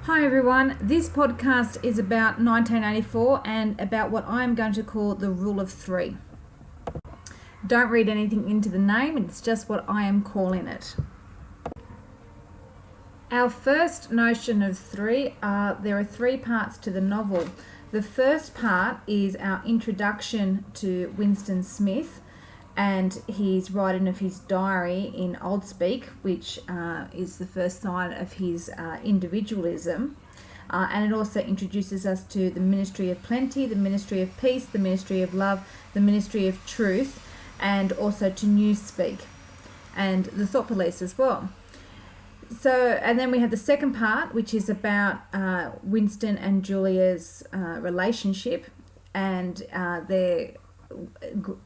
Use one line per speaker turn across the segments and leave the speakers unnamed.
Hi everyone, this podcast is about 1984 and about what I'm going to call the rule of three. Don't read anything into the name, it's just what I am calling it. Our first notion of three, there are three parts to the novel. The first part is our introduction to Winston Smith and his writing of his diary in Old Speak, which is the first sign of his individualism. And it also introduces us to the ministry of plenty, the ministry of peace, the ministry of love, the ministry of truth, and also to Newspeak and the Thought Police as well. So, and then we have the second part, which is about Winston and Julia's relationship and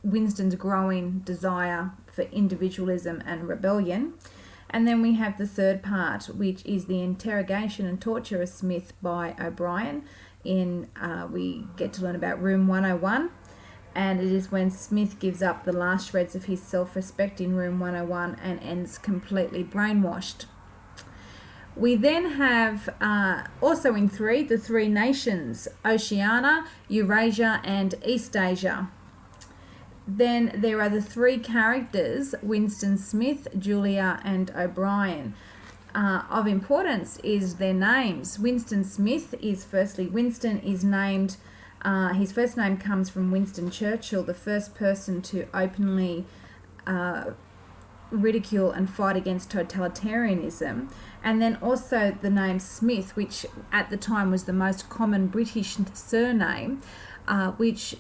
Winston's growing desire for individualism and rebellion. And then we have the third part, which is the interrogation and torture of Smith by O'Brien. We get to learn about Room 101, and it is when Smith gives up the last shreds of his self-respect in Room 101 and ends completely brainwashed. We then have, also in three, the three nations, Oceania, Eurasia and Eastasia. Then there are the three characters, Winston Smith, Julia and O'Brien. Of importance is their names. Winston Smith is firstly, Winston is named, his first name comes from Winston Churchill, the first person to openly ridicule and fight against totalitarianism. And then also the name Smith, which at the time was the most common British surname, which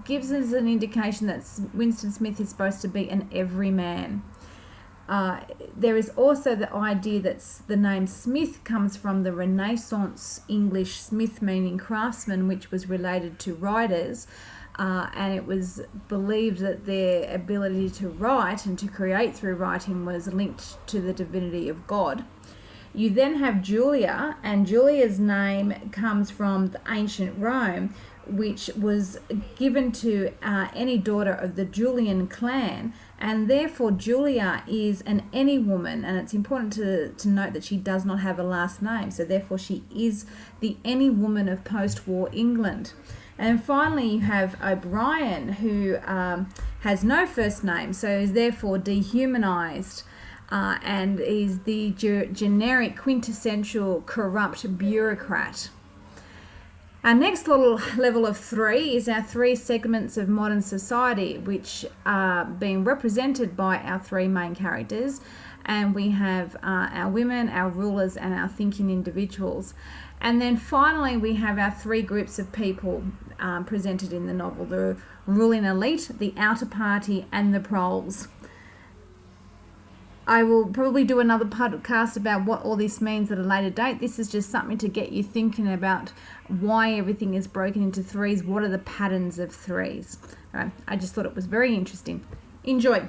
gives us an indication that Winston Smith is supposed to be an everyman. There is also the idea that the name Smith comes from the Renaissance English smith, meaning craftsman, which was related to writers, and it was believed that their ability to write and to create through writing was linked to the divinity of God. You then have Julia, and Julia's name comes from the ancient Rome, which was given to any daughter of the Julian clan, and therefore Julia is an any woman, and it's important to note that she does not have a last name, so therefore she is the any woman of post-war England. And finally you have O'Brien, who has no first name, so is therefore dehumanized, and is the generic quintessential corrupt bureaucrat. Our next little level of three is our three segments of modern society, which are being represented by our three main characters. And we have our women, our rulers, and our thinking individuals. And then finally, we have our three groups of people presented in the novel: the ruling elite, the outer party, and the proles. I will probably do another podcast about what all this means at a later date. This is just something to get you thinking about why everything is broken into threes. What are the patterns of threes? All right, I just thought it was very interesting. Enjoy.